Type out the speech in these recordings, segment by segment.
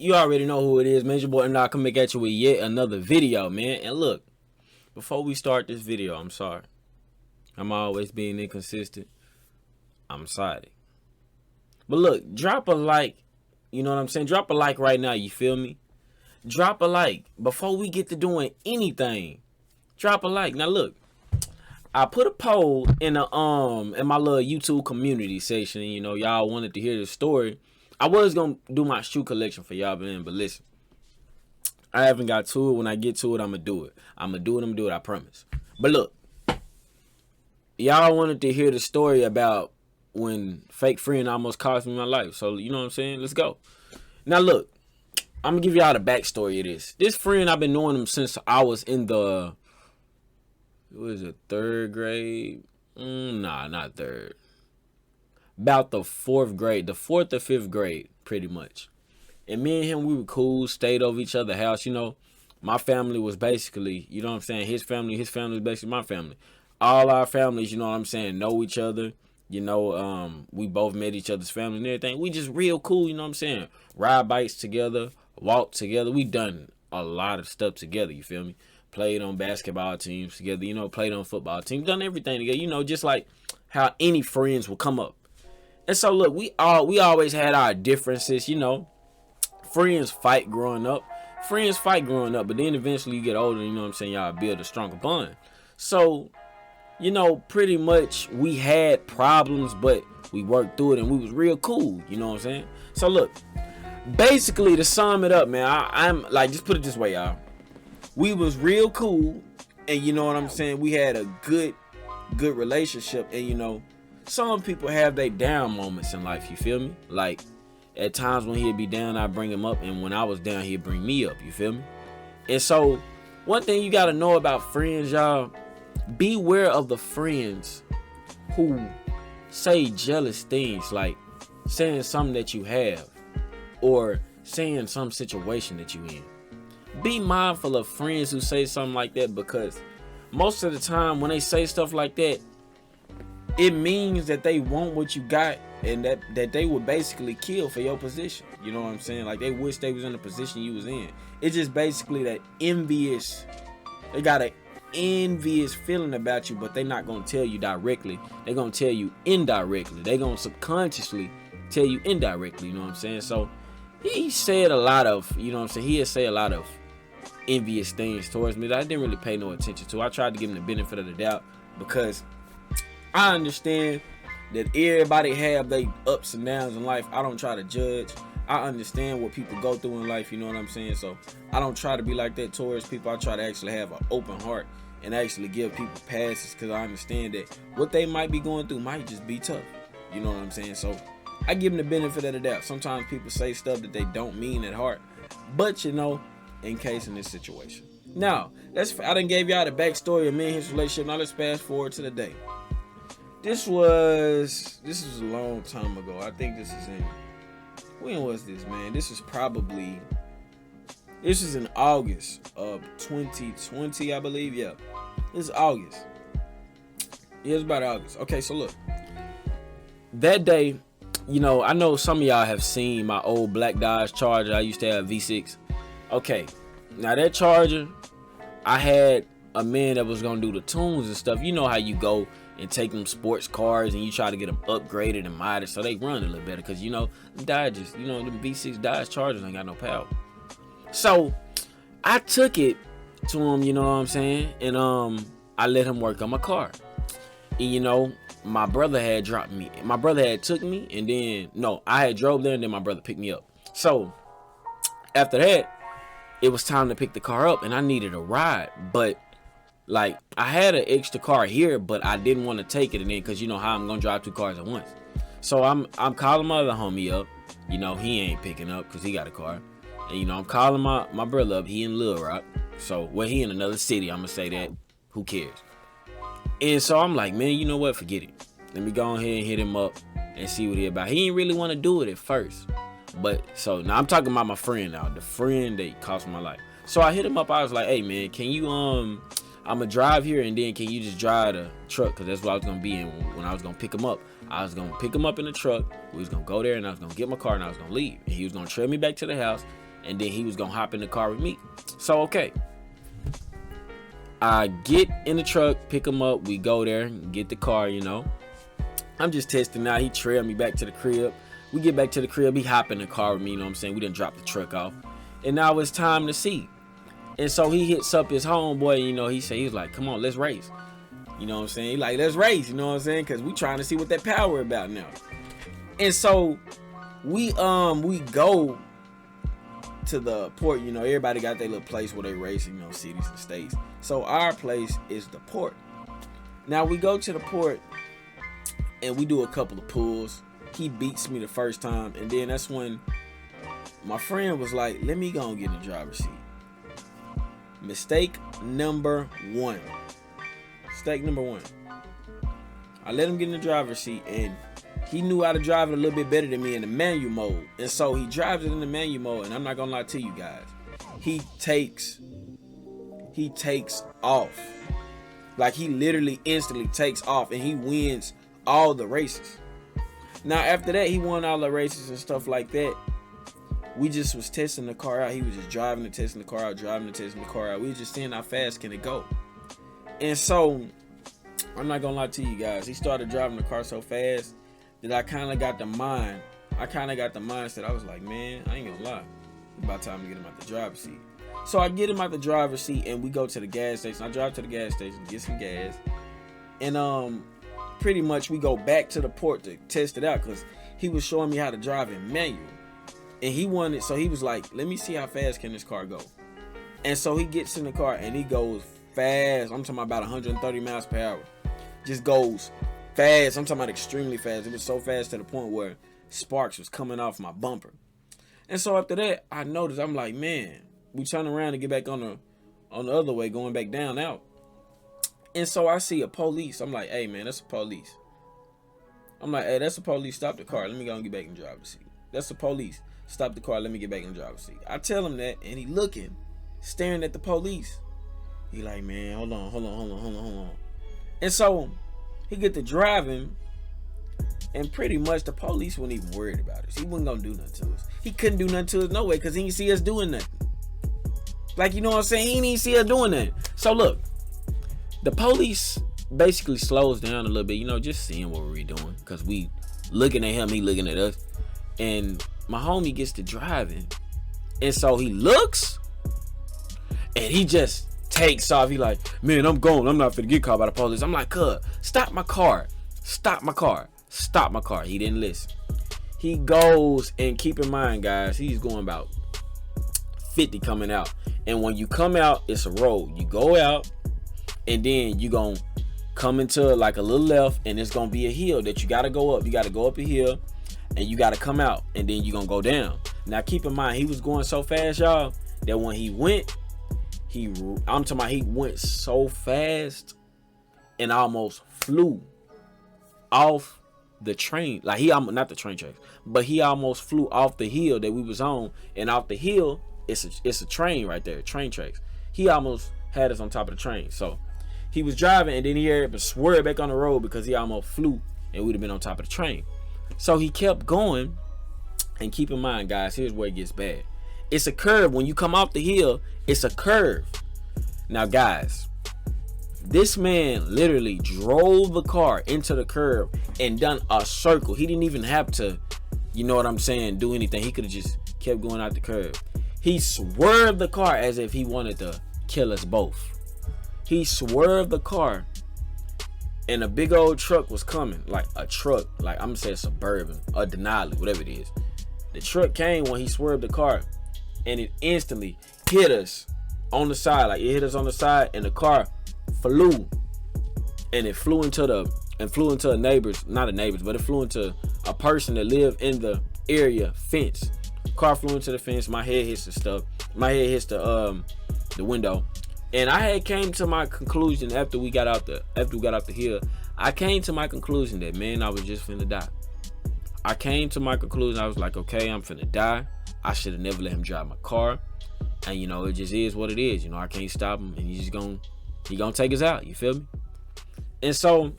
You already know who it is, man. It's your boy, and I come back at you with yet another video, man. And look, before we start this video, I'm sorry. I'm always being inconsistent. I'm sorry. But look, drop a like. You know what I'm saying? Drop a like right now, you feel me? Drop a like before we get to doing anything. Drop a like. Now look, I put a poll in my little YouTube community section. You know, y'all wanted to hear the story. I was gonna do my shoe collection for y'all, man, but listen, I haven't got to it. When I get to it, I'm gonna do it. I'm gonna do it, I promise. But look, y'all wanted to hear the story about when fake friend almost cost me my life. So, you know what I'm saying? Let's go. Now look, I'm gonna give y'all the backstory of this. This friend, I've been knowing him since I was in the, what is it, third grade? Nah, not third. About the fourth grade, the fourth or fifth grade, pretty much. And me and him, we were cool, stayed over each other's house. You know, my family was basically, you know what I'm saying, his family was basically my family. All our families, you know what I'm saying, know each other. You know, we both met each other's family and everything. We just real cool, you know what I'm saying. Ride bikes together, walk together. We done a lot of stuff together, you feel me? Played on basketball teams together, you know, played on football teams, done everything together, you know, just like how any friends will come up. And so look, we always had our differences, you know. Friends fight growing up, but then eventually you get older, you know what I'm saying, y'all build a stronger bond. So, you know, pretty much we had problems, but we worked through it and we was real cool, you know what I'm saying. So look, basically to sum it up, man, I'm like, just put it this way, y'all. We was real cool, and you know what I'm saying, we had a good relationship. And you know, some people have their down moments in life, you feel me? Like, at times when he'd be down, I'd bring him up, and when I was down, he'd bring me up, you feel me? And so, one thing you gotta know about friends, y'all, beware of the friends who say jealous things, like saying something that you have, or saying some situation that you in. Be mindful of friends who say something like that, because most of the time when they say stuff like that, it means that they want what you got, and that they would basically kill for your position. You know what I'm saying? Like, they wish they was in the position you was in. It's just basically that envious. They got an envious feeling about you, but they not gonna tell you directly. They gonna tell you indirectly. They gonna subconsciously tell you indirectly. You know what I'm saying? So he said a lot of, you know what I'm saying, he had said a lot of envious things towards me that I didn't really pay no attention to. I tried to give him the benefit of the doubt, because I understand that everybody have their ups and downs in life. I don't try to judge. I understand what people go through in life, you know what I'm saying? So I don't try to be like that towards people. I try to actually have an open heart and actually give people passes, because I understand that what they might be going through might just be tough. You know what I'm saying? So I give them the benefit of the doubt. Sometimes people say stuff that they don't mean at heart, but you know, in case in this situation. Now, I done gave y'all the backstory of me and his relationship. Now let's fast forward to the day. This was a long time ago. I think this is in, when was this, man? This is in August of 2020, I believe. Yeah, this is August. Yeah, it's about August. Okay, so look, that day, you know, I know some of y'all have seen my old black Dodge Charger. I used to have V6. Okay, now that Charger, I had a man that was gonna do the tunes and stuff. You know how you go and take them sports cars and you try to get them upgraded and modded so they run a little better, because you know, Dodges, you know, the V6 Dodge Chargers ain't got no power. So I took it to him, you know what I'm saying, and I let him work on my car. And you know, my brother had dropped me. My brother had took me, and then I had drove there, and then my brother picked me up. So after that, it was time to pick the car up, and I needed a ride. But like, I had an extra car here, but I didn't want to take it, and then, because you know how I'm gonna drive two cars at once. So I'm calling my other homie up. You know, he ain't picking up because he got a car. And you know, I'm calling my brother up. He in Little Rock. So, well, he in another city. I'm gonna say that. Who cares? And so I'm like, man, you know what? Forget it. Let me go ahead and hit him up and see what he about. He didn't really want to do it at first. But so now I'm talking about my friend now, the friend that cost my life. So I hit him up. I was like, hey man, can you I'm gonna drive here, and then can you just drive the truck, because that's what I was gonna be in when I was gonna pick him up. I was gonna pick him up in the truck. We was gonna go there, and I was gonna get my car, and I was gonna leave, and he was gonna trail me back to the house, and then he was gonna hop in the car with me. So okay, I get in the truck, pick him up, we go there, get the car, you know. I'm just testing out. He trailed me back to the crib. We get back to the crib, he hop in the car with me, you know what I'm saying? We didn't drop the truck off. And now it's time to see. And so he hits up his homeboy, you know, he's like, come on, let's race. You know what I'm saying? He like, let's race, you know what I'm saying? Because we trying to see what that power about now. And so we go to the port, you know, everybody got their little place where they race, you know, cities and states. So our place is the port. Now we go to the port and we do a couple of pulls. He beats me the first time, and then that's when my friend was like, let me go and get in the driver's seat. Mistake number one. Mistake number one. I let him get in the driver's seat, and he knew how to drive it a little bit better than me in the manual mode. And so he drives it in the manual mode, and I'm not gonna lie to you guys. He takes off. Like, he literally instantly takes off, and he wins all the races. Now after that, he won all the races and stuff like that. We just was testing the car out. He was just driving and testing the car out, driving and testing the car out. We was just seeing how fast can it go. And so, I'm not gonna lie to you guys. He started driving the car so fast that I kind of got the mindset. I was like, man, I ain't gonna lie. It's about time to get him out the driver's seat. So I get him out the driver's seat and we go to the gas station. I drive to the gas station, get some gas. And pretty much we go back to the port to test it out because he was showing me how to drive in manual. And he wanted, so he was like, let me see how fast can this car go. And so he gets in the car and he goes fast. I'm talking about 130 miles per hour. Just goes fast. I'm talking about extremely fast. It was so fast to the point where sparks was coming off my bumper. And so after that, I noticed, I'm like, man, we turn around to get back on the other way, going back down out. And so I see a police. I'm like, hey, man, that's a police. I'm like, hey, that's a police. Stop the car. Let me go and get back in the driver's seat. That's the police. Stop the car. Let me get back in the driver's seat. I tell him that, and he looking, staring at the police. He like, man, hold on. And so he get to driving, and pretty much the police wasn't even worried about us. He wasn't gonna do nothing to us. He couldn't do nothing to us no way, because he didn't see us doing nothing. Like, you know what I'm saying? He didn't even see us doing that. So look, the police basically slows down a little bit, you know, just seeing what we're doing, because we looking at him, he looking at us. And my homie gets to driving, and so he looks and he just takes off. He like, man, I'm going. I'm not finna get caught by the police. I'm like, cuz, stop my car. He didn't listen. He goes, and keep in mind, guys, he's going about 50 coming out. And when you come out, it's a road. You go out, and then you gonna come into like a little left, and it's gonna be a hill that you gotta go up. You gotta go up a hill, and you gotta come out, and then you gonna go down. Now keep in mind, he was going so fast, y'all, that when he went, he went so fast and almost flew off the train. Like, not the train tracks, but he almost flew off the hill that we was on. And off the hill, it's a train right there, train tracks. He almost had us on top of the train. So he was driving, and then he had to swerve back on the road because he almost flew, and we'd have been on top of the train. So he kept going, and keep in mind, guys, here's where it gets bad. It's a curve. When you come off the hill, it's a curve. Now, guys, this man literally drove the car into the curve and done a circle. He didn't even have to, you know what I'm saying, do anything. He could have just kept going out the curve. He swerved the car as if he wanted to kill us both. He swerved the car, and a big old truck was coming, like a truck, like I'm gonna say a Suburban, a Denali, whatever it is. The truck came when he swerved the car, and it instantly hit us on the side. Like, it hit us on the side, and the car flew, and it flew into a neighbor's, not a neighbor's, but it flew into a person that lived in the area fence. Car flew into the fence. My head hits the stuff. My head hits the window. And I had came to my conclusion after we got out the hill. I came to my conclusion that, man, I was just finna die. I came to my conclusion. I was like, okay, I'm finna die. I should have never let him drive my car. And, you know, it just is what it is. You know, I can't stop him, and he gonna take us out. You feel me? And so,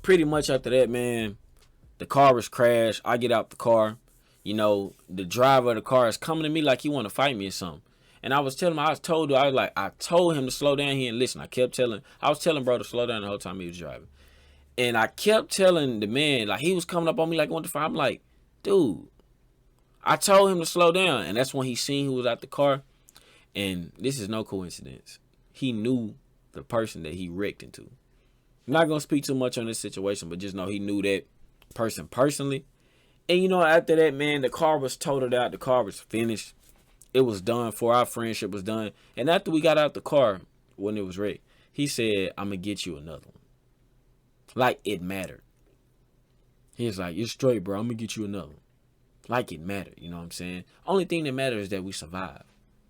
pretty much after that, man, the car was crashed. I get out the car. you know, the driver of the car is coming to me like he want to fight me or something. And I was telling him, I told him to slow down. He didn't listen. I was telling bro to slow down the whole time he was driving. And I kept telling the man, like, he was coming up on me like, what the fuck? I'm like, dude, I told him to slow down. And that's when he seen who was at the car. And this is no coincidence. He knew the person that he wrecked into. I'm not going to speak too much on this situation, but just know he knew that person personally. And, you know, after that, man, the car was totaled out. The car was finished. It was done for our friendship was done. And after we got out the car, when it was wrecked, he said, I'm going to get you another one. Like it mattered. He was like, you're straight, bro. I'm going to get you another one. Like it mattered. You know what I'm saying? Only thing that matters is that we survived.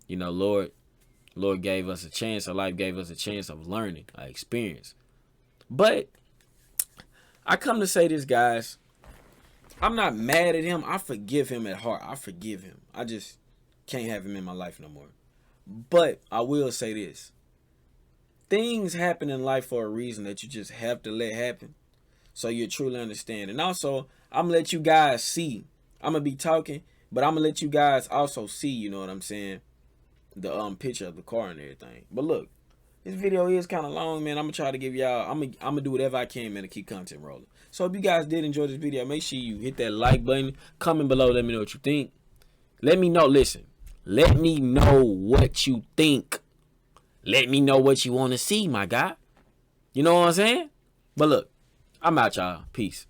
You know, Lord gave us a chance. Our life gave us a chance of learning, experience. But I come to say this, guys. I'm not mad at him. I forgive him at heart. I forgive him. I just can't have him in my life no more. But I will say this. Things happen in life for a reason that you just have to let happen so you truly understand. And also, I'm going to let you guys see. I'm going to be talking, but I'm going to let you guys also see, you know what I'm saying, the picture of the car and everything. But look, this video is kind of long, man. I'm going to try to give y'all, I'm going to do whatever I can, man, to keep content rolling. So if you guys did enjoy this video, make sure you hit that like button. Comment below. Let me know what you think. Let me know. Listen. Let me know what you think. Let me know what you want to see, my guy. You know what I'm saying? But look, I'm out, y'all. Peace.